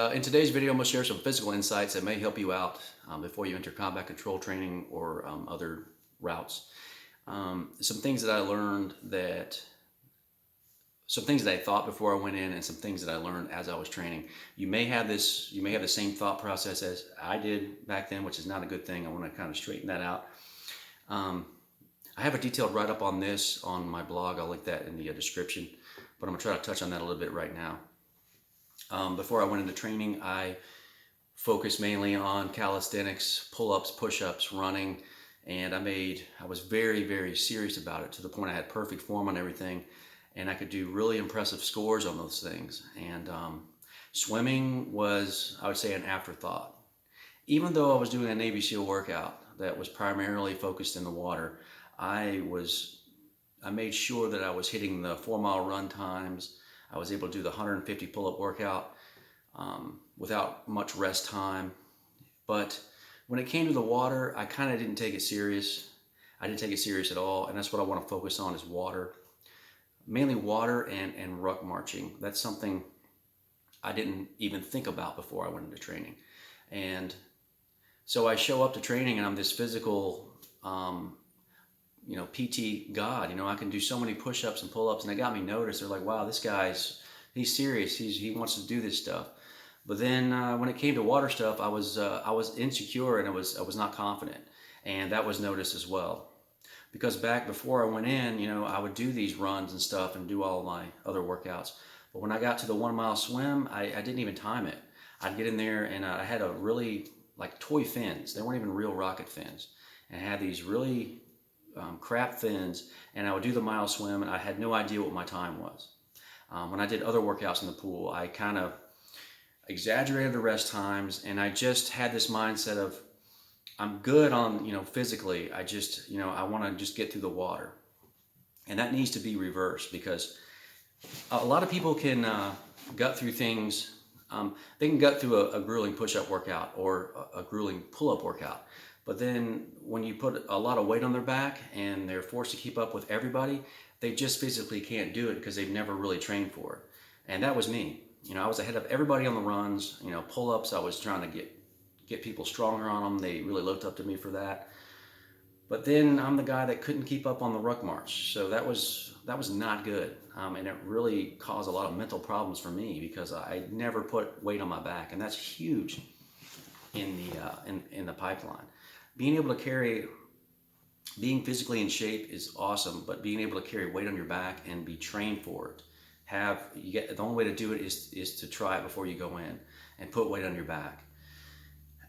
In today's video, I'm going to share some physical insights that may help you out before you enter combat control training or other routes. Some things that I learned some things that I thought before I went in, and some things that I learned as I was training. You may have the same thought process as I did back then, which is not a good thing. I want to kind of straighten that out. I have a detailed write-up on this on my blog. I'll link that in the description, but I'm going to try to touch on that a little bit right now. Before I went into training, I focused mainly on calisthenics, pull-ups, push-ups, running, and I was very, very serious about it to the point I had perfect form on everything, and I could do really impressive scores on those things. And swimming was, I would say, an afterthought. Even though I was doing a Navy SEAL workout that was primarily focused in the water, I made sure that I was hitting the 4-mile run times. I was able to do the 150 pull-up workout without much rest time. But when it came to the water, I kind of didn't take it serious. I didn't take it serious at all, and that's what I want to focus on is water. Mainly water and ruck marching. That's something I didn't even think about before I went into training. And so I show up to training and I'm this physical PT God. I can do so many push-ups and pull-ups, and they got me noticed. They're like, wow, this he's serious. He wants to do this stuff. But then when it came to water stuff, I was insecure and I was not confident, and that was noticed as well. Because back before I went in, I would do these runs and stuff and do all my other workouts. But when I got to the 1-mile swim, I didn't even time it. I'd get in there and I had a really like toy fins. They weren't even real rocket fins, and I had these really crap fins, and I would do the mile swim and I had no idea what my time was. When I did other workouts in the pool, I kind of exaggerated the rest times, and I just had this mindset of I'm good on, physically. I just, I want to just get through the water. And that needs to be reversed, because a lot of people can gut through things. They can gut through a grueling push-up workout or a grueling pull-up workout. But then when you put a lot of weight on their back and they're forced to keep up with everybody, they just physically can't do it because they've never really trained for it. And that was me. I was ahead of everybody on the runs. Pull-ups, I was trying to get people stronger on them. They really looked up to me for that. But then I'm the guy that couldn't keep up on the ruck march. So that was not good. And it really caused a lot of mental problems for me because I never put weight on my back. And that's huge in the pipeline. Being physically in shape is awesome, but being able to carry weight on your back and be trained for it, the only way to do it is to try it before you go in and put weight on your back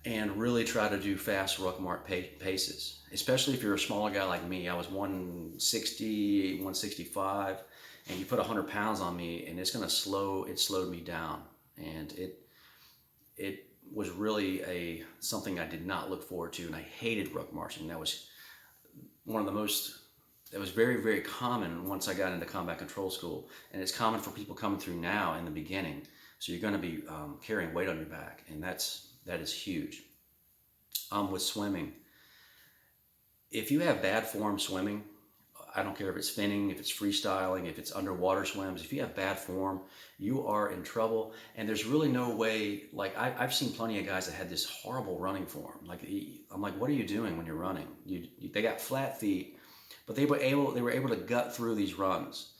and really try to do fast ruck march paces, especially if you're a smaller guy like me. I was 160, 165, and you put 100 pounds on me and it slowed me down, and it was really something I did not look forward to, and I hated ruck marching. That was that was very, very common once I got into combat control school, and it's common for people coming through now in the beginning. So you're going to be carrying weight on your back, and that is huge. With swimming, if you have bad form swimming, I don't care if it's finning, if it's freestyling, if it's underwater swims, if you have bad form, you are in trouble. And there's really no way, like I've seen plenty of guys that had this horrible running form. I'm like, what are you doing when you're running? They got flat feet, but they were able to gut through these runs.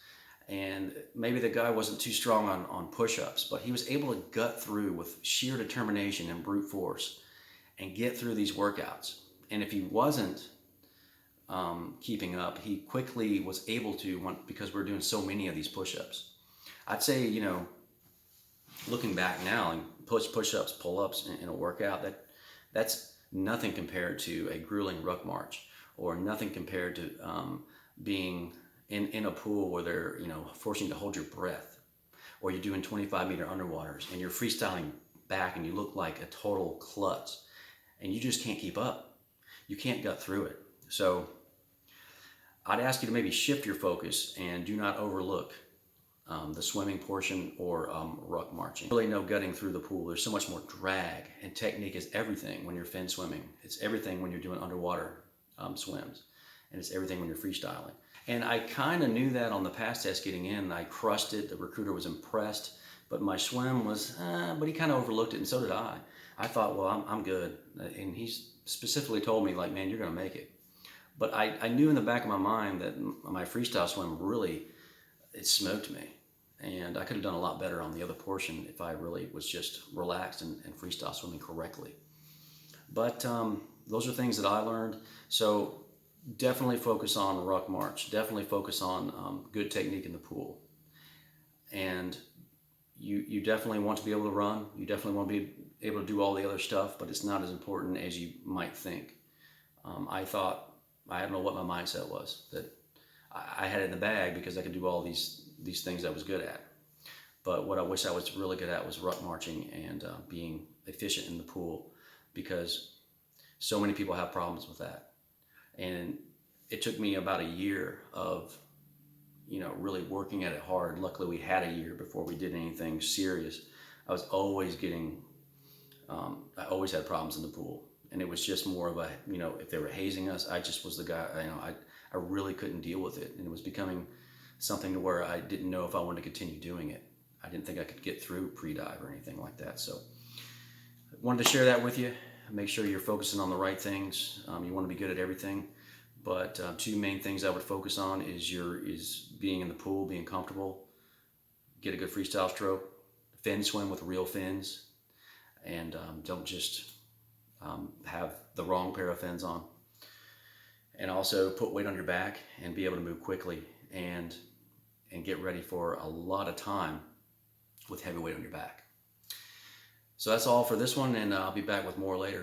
And maybe the guy wasn't too strong on push-ups, but he was able to gut through with sheer determination and brute force and get through these workouts. And if he wasn't keeping up, he quickly was able to, because we're doing so many of these push-ups. I'd say, looking back now, and push-ups, pull-ups in a workout, that's nothing compared to a grueling ruck march, or nothing compared to being in a pool where they're forcing you to hold your breath, or you're doing 25-meter underwaters and you're freestyling back and you look like a total klutz and you just can't keep up. You can't gut through it. So I'd ask you to maybe shift your focus and do not overlook the swimming portion or ruck marching. Really no gutting through the pool. There's so much more drag, and technique is everything when you're fin swimming. It's everything when you're doing underwater swims, and it's everything when you're freestyling. And I kind of knew that on the pass test getting in. I crushed it. The recruiter was impressed but my swim was, but he kind of overlooked it, and so did I. I thought, well, I'm good. And he specifically told me, like, man, you're going to make it. But I knew in the back of my mind that my freestyle swim really, it smoked me. And I could have done a lot better on the other portion if I really was just relaxed and freestyle swimming correctly. But those are things that I learned. So definitely focus on ruck march. Definitely focus on good technique in the pool. And you definitely want to be able to run. You definitely want to be able to do all the other stuff, but it's not as important as you might think. I thought, I don't know what my mindset was, that I had it in the bag because I could do all these things I was good at. But what I wish I was really good at was ruck marching and being efficient in the pool, because so many people have problems with that. And it took me about a year of, really working at it hard. Luckily, we had a year before we did anything serious. I was always getting, I always had problems in the pool. And it was just more of a, if they were hazing us, I just was the guy, I really couldn't deal with it. And it was becoming something to where I didn't know if I wanted to continue doing it. I didn't think I could get through pre-dive or anything like that. So I wanted to share that with you. Make sure you're focusing on the right things. You want to be good at everything. But two main things I would focus on is being in the pool, being comfortable, get a good freestyle stroke, fin swim with real fins, and don't just have the wrong pair of fins on. And also put weight on your back and be able to move quickly and get ready for a lot of time with heavy weight on your back. So that's all for this one, and I'll be back with more later.